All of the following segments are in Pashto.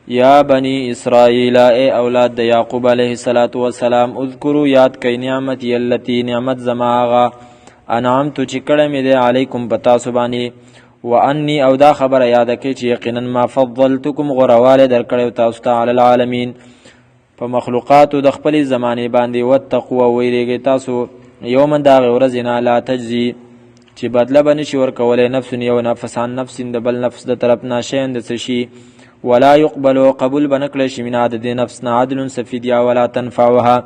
یا بنی اسرائیل اے اولاد د یعقوب علیہ السلام اذکروا یاد کئ نعمتی التی نعمت زما آغا انعمت چې کړه مې دی علیکم پتا سبانی وانی او دا خبر یاد کئ چې یقینا ما فضلتکم غرواله درکړو تاسو ته علی العالمین په مخلوقات د خپل زمانه باندې وتقوا ویریږي تاسو یوم دا ورځ نه لا تجزی چې بدله بنشي ورکولې نفس یو نفس عن نفس د بل نفس د طرف ناشین د شي ولا يقبل قبول بنکل شي من عدد نفس عدل سفیدیا ولا تنفعها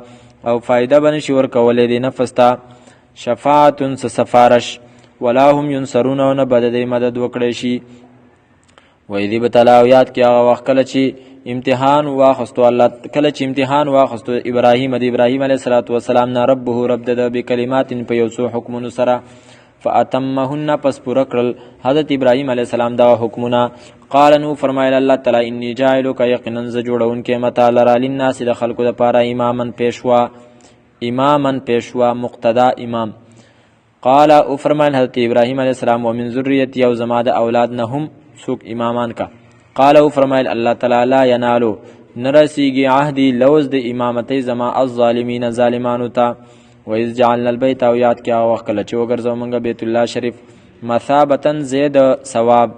او فائدہ بنشي ورکولې د نفس ته شفاعت سفارش ولا هم ينصرون او نه بد د مدد وکړي شي وایذ بتلاویات کې هغه وخت کله چې امتحان واخستو الله کله چې امتحان واخستو ابراهیم علیه السلام نه ربه رب د بکلمات په یو څو حکمونو سره فاتمهن پس پورا کړل حضرت ابراهیم علیه السلام دا حکمونه قال نو فرمایل الله تعالی انی جاعلک یقینا ز جوړون کې متا لرا للناس د خلقو د پاره امامن پیشوا مقتدا امام قال او فرمایل حضرت ابراهیم علیه السلام ومن ذریتی او زما د اولاد نه هم سوق امامان کا قال او فرمایل الله تعالی لا ینالو نرسیږي عهدی لوز د امامتۍ زما الظالمین ظالمانو ته وإذ جعلنا البيت او یاد کیا وخت کله چې وګرځو موږ بیت الله شریف مثابتن زید ثواب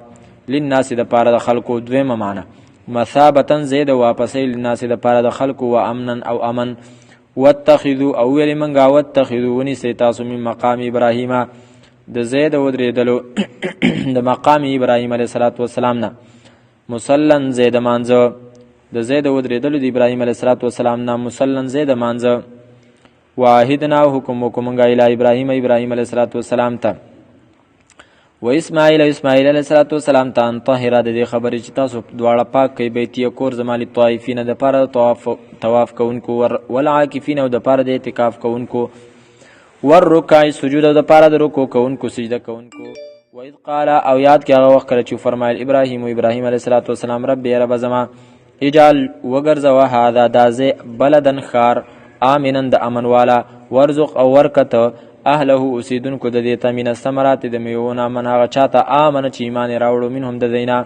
للناس د پاره د خلکو دویمه معنی مثابتن زید واپسې للناس د پاره د خلکو و امنن او امن واتخذوا او ویل منګه واتخذوا ونی تاسو من مقام ابراهیم د زید ودرېدلو د مقام ابراهیم علیه السلام نه مسلن زید مانزه د زید ودرېدلو د ابراهیم علیه السلام نه مسلن زید مانزه واحدنا حکم وکمنګا الی ابراهیم علیه السلام ته و اسماعیل علیه السلام ته طاهره د خبرې چې تاسو دواړه پاک کوي بیت کور زمالی طائفین د پاره طواف کوونکو والعاکفین او د پاره د اعتکاف کوونکو والرکع سجود او د پاره د رکوع کوونکو سجده کوونکو و اذ قال او یاد کې هغه وخت چې فرمایل ابراهیم علیه السلام رب رب زما اجعل وغرزوا هذا دازه بلدن خار آمنن د امن والا ورزق او ورکت اهله اوسیدونکو د دې تامین ثمرات د میونه من هغه چاته امن چې ایمان راوړو منهم د دینا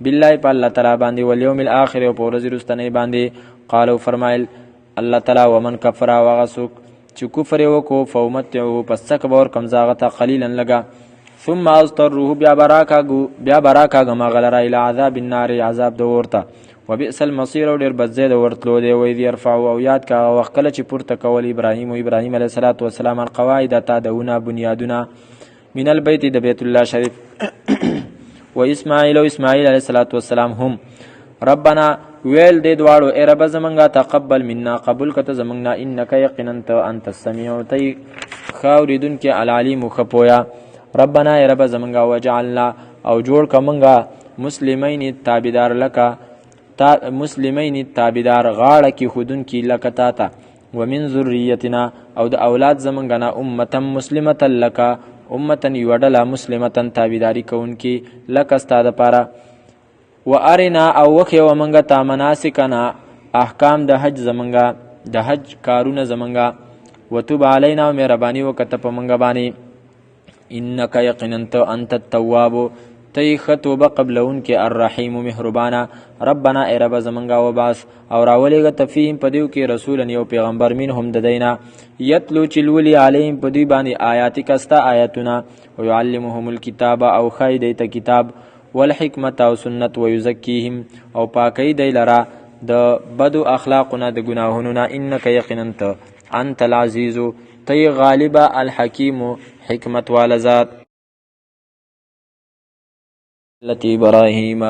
بالله په الله تعالی باندې او یوم الاخر او په ورځ رستنی باندې قالو فرمایل الله تعالی ومن کفر وغسوک چې کفر وکړو فومتعو پس کبر کمزاغه ته قلیلا لگا ثم اضطروه بیا براکا غما غلرا الى عذاب النار عذاب د ورته وبئس المصير او ډیر بد زید ورتلو دی وې دی يرفعو او یاد کا وخت کله چې پورته کول ابراهیم علیه السلام القواعد تا دونه بنیادونه من البيت د بیت الله شریف و اسماعیل علیه السلام هم ربنا ویل دی دواړو ای رب زمنګا تقبل منا قبول کته زمنګنا انک یقینا انت السمیع تی خاوریدون کې العلیم خپویا ربنا ای رب زمنګا وجعلنا او جوړ کمنګا مسلمین تابعدار لکا مسلمین تابعدار غاړه کې خودن کې لکتا تا ومن ذریتنا او د اولاد زمنګنا امه مسلمه لک امه یوډلا مسلمه تابعداری کون کې لک استاد پاره و ارنا او وخه ومنګه تا مناسکنا احکام د حج زمنګا د حج کارونه زمنګا وتوب علینا مهربانی وکته په منګه باندې انک یقینا انت التواب تی خطوبه قبلون کې الرحیم مهربانا ربنا ای رب زمنګا وباس او راولېګه تفیم پدیو کې رسول یو پیغمبر منهم د دینا یتلو چلولی علیهم پدی باندې آیات کستا آیاتنا ويعلمهم الكتاب او خیدیت کتاب والحکمت او سنت ويزکیهم او پاکی دی لرا د بدو اخلاقنا د گناهونو نه انک یقینا انت العزیز تی غالب الحکیم حکمت والا ذات ملت ابراهیم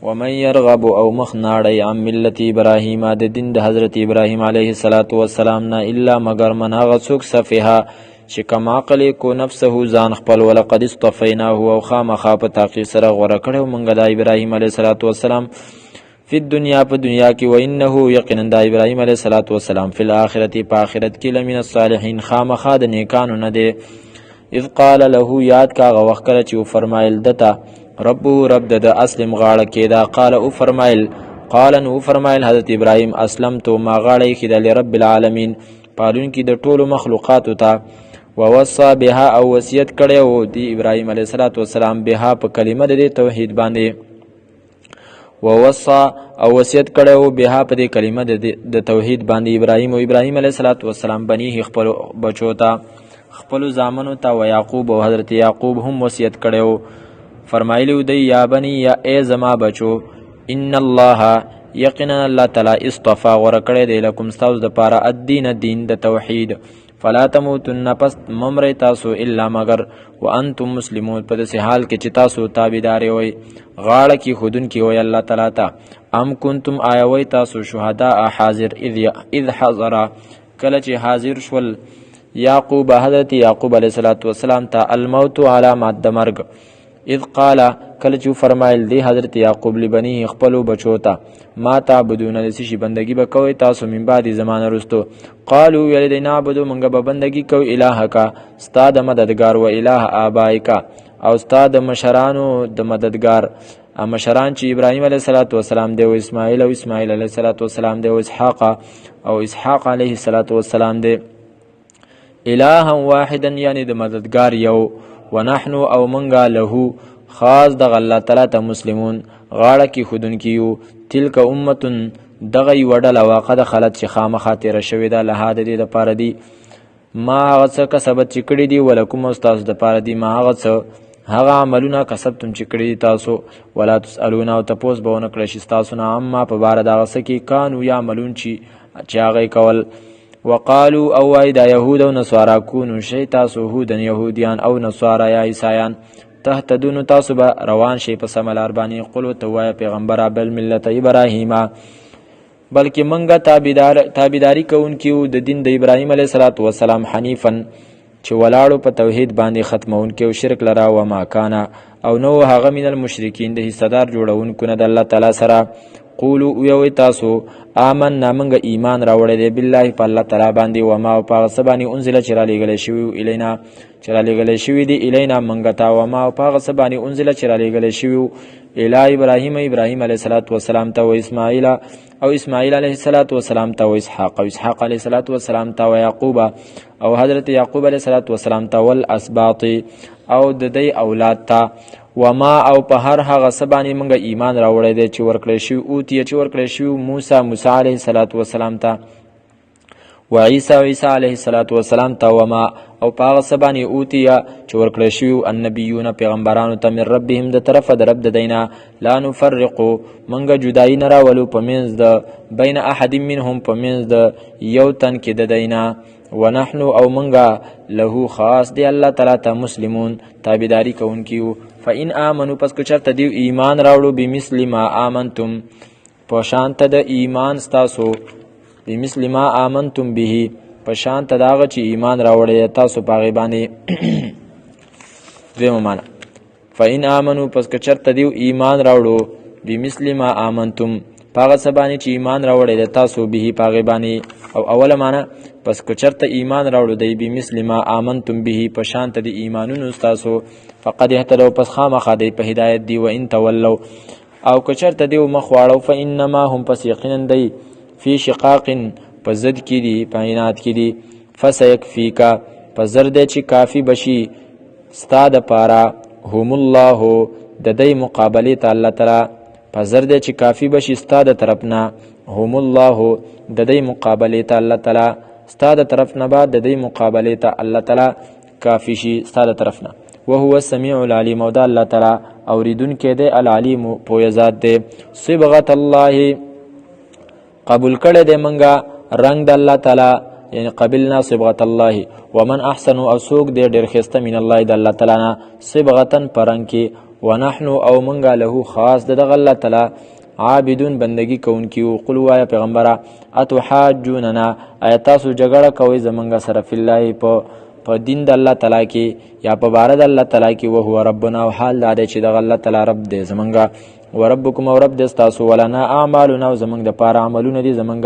ومن يرغب او مخناړی عن ملت ابراهیم د دین د حضرت ابراهیم علیه السلام نه الا مگر من هغه څوک صفها چې کما عقل کو نفسه ځان خپل ولقد اصطفیناه او خامخا په تحقیق سره غوړه کړو مونږ د ابراهیم علیه السلام فی الدنیا په دنیا کې و انه یقینا د ابراهیم علیه السلام فی الاخرته په آخرت کې لمن الصالحین خامخا د نیکانو نه دی اذ قال له یاد کا وخت کله چې فرمایل دته رب د اسلم غاړه کې دا قال نو فرمایل حضرت ابراهیم اسلم تو ما غاړه کې د رب العالمین پالون کې د ټولو مخلوقات ته ووصى بها او وصیت کړي او دی ابراهیم علیه السلام بها په کلمه د توحید باندې ووصى او وصیت کړو بها په دې کلمه د توحید باندې ابراهیم او ابراهیم علیه السلام بنی خپل بچو ته خپل زامنو ته او یعقوب او حضرت یعقوب هم وصیت کړو فرمایلی دی یا بنی یا ای زما بچو ان الله یقینا الله تعالی اصطفى غوړه کړی دی لکم تاسو د پاره الدین دین د توحید فلا تموتن پس ممر تاسو الا مگر وانتم مسلمون په دې حال کې چې تاسو تابعدار وي غاړه کې خودن کې وي الله تعالی ته ام کنتم آیوي تاسو شهدا حاضر اذ حضر کله چې حاضر شول یعقوب حضرت یعقوب علیه السلام ته الموت علامات د مرګ اذ قال کله چې فرمایل دی حضرت یعقوب لبنی خپل بچو ته ما تعبدون لسی بندگی به کوي تاسو من بعد زمانه رستو قالوا یلدنا عبدو منګه به بندگی کوي الہک استاد مددگار و الہ آبائک او استاد مشرانو د مددگار مشران چې ابراهیم علیه السلام دی او اسماعیل علیه السلام دی او اسحاق علیه السلام دی الها واحدا یعنی د مددگار یو ونحن او منګه له خاص د الله تعالی ته مسلمون غاړه کې خودن کیو تلک امتن دغه وډل واقع خلت چې خامخا تیر شوی دا له د دې د پاره دی ما هغه څه کسبت چې کړی دی ولکم استاد د پاره دی ما هغه څه هغه عملونه کسبتم چې کړی تاسو ولا تسالون او تاسو به نه کړی شي تاسو نه اما په بار دا څه کې کانو یعملون چې هغه کول وقالو او دا يهود او نصارا كونوا شي تاسو يهودن يهوديان او نصارا یا عیسایان تهتدون تاسو به روان شي په سملار باندې قلو توای پیغمبر بل ملت ابراهیم بلکې منګه تابعداري کوونکیو د دین د ابراهیم علیه السلام حنیفن چې ولاړو په توحید باندې ختمونکي او شرک لرا و ما کانا او نو هغه من المشرکین د حصدار جوړونکو نه د الله تعالی سره قولو وی تاسو آمنا منګه ایمان راوړی دی بالله په الله تعالی باندې و ما په سبانی انزل چرا لګل شوی الینا چرا لګل شوی دی الینا منګه تا و ما په سبانی انزل چرا لګل شوی الی ابراهیم علیه السلام ته و اسماعیل علیه السلام ته و اسحاق علیه السلام ته و یعقوب او حضرت یعقوب علیه السلام ته ول اسباط او د دې اولاد ته وما او په هر هغه سبانی منګه ایمان راوړی دی چې ورکړی شو او تی چې ورکړی شو موسی علیه السلام ته و عیسی علیه السلام ته وما او په هغه سبانی او تی چې ورکړی شو النبیون پیغمبرانو ته من ربهم د طرفه د رب د دینا لا نفرقو منګه جدای نه راولو په منځ د بین احد منهم په منځ د یو تن کې د دینا ونحن او منګه له خاص دی الله تعالی ته مسلمون تابعداري کوونکیو فإن آمنو پس کو چرته دیو ایمان راوړو بمثل ما آمنتم پشانت د ایمان ستاسو بمثل ما آمنتم به پشانت داغه چې ایمان راوړی تاسو پاغه باندې دیمه معنا فإن آمنو پس کو چرته دیو ایمان راوړو بمثل ما آمنتم پاغه سبانی چې ایمان راوړی تاسو به پاغه باندې او اوله معنا پس کو چرته ایمان راوړو دی بمثل ما آمنتم به پشانت د ایمانونو تاسو فقد اهتدوا پس خامخا دی په هدایت دی و ان تولوا او که چرته دی مخ واړو فانما هم پس یقینا دی فی شقاق پزد کی دی پاینات کی دی فسیکفیکا پزرد چې کافی بشي استاد پارا هم الله د دې مقابله ته الله تعالی پزرد چې کافی بشي استاد طرفنا هم الله د دې مقابله ته الله تعالی استاد طرفنا بعد د دې مقابله ته الله تعالی کافی شي استاد طرفنا وهو السميع العليم او د الله تعالی اوریدونکې دی العلیم پوهه ذات دی صبغت الله قبول کړه دی منګه رنگ د الله تعالی یعنی قبلنا صبغت الله ومن احسن او سوق دی ډیر خسته من الله د الله تعالی نه صبغتن پرنګ کې ونحن او منګه له خاص د الله تعالی عابدون بندگی کوونکیو قل وایا پیغمبره اتحاجوننا ایتاسو جګړه کوي زمونږ سره فی الله په دین د الله تعالی کې یا په بار د الله تعالی کې او هو ربنا او حال دا چې د الله تعالی رب دې زمونږ وربکم او رب دې تاسو ولنا اعمالنا زمونږ د پاره عملونه دي زمونږ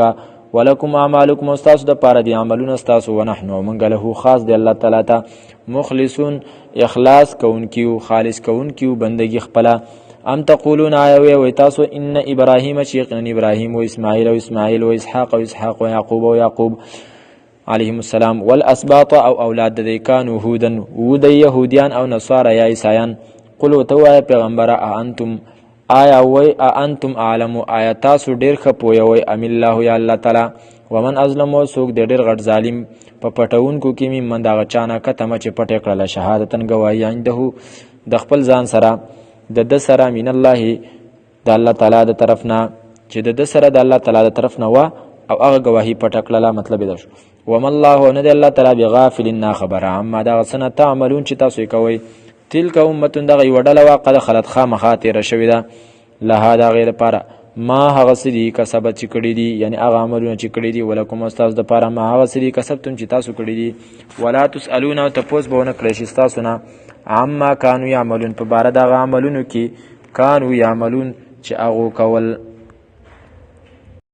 ولکم اعمالکم استاسو د پاره دي عملونه استاسو ونحنو منګ له خاص دی الله تعالی ته مخلصون اخلاص کوونکیو خالص کوونکیو بندگی خپل ام تقولون آیا وی تاسو ان ابراهیم شیخنا ابراهیم و اسماعیل و اسحاق و یعقوب علیهم السلام والاسباط او اولاد د کانو هودن و د يهوديان او نصارا یا عیسایان قلوا تو پیغمبر انتم آیا وای انتم اعلم آیا تاسو ډیر ښه پوهوئ ام الله یا الله تعالی ومن ازلم څوک د ډیر غټ ظالم په پټونکو کې من دغه چانه کتمه چې پټه کړله شهادتن گواهی عنده د خپل ځان سره د سره من الله د الله تعالی د طرف نه چې د سره د الله تعالی د طرف نه و او هغه گواهی پټه کړله مطلب دا شو وم الله نه د الله تعالی بغافل نه خبر عما دا سنه تعملون چې تاسو کوي تلک امه دغه وډله واقع خلت خامخا تیر شوی ده لها دا غیر لپاره ما هغه سدي کسبت چې کړی دي یعنی هغه عملونه چې کړی دي ولکم استاد د لپاره ما هغه سدي کسبتم چې تاسو کړی دي ولا تسالون او تاسو به نه کړی شي تاسو نه عما كانوا يعملون په بار دا عملونو کې كانوا يعملون چې هغه کول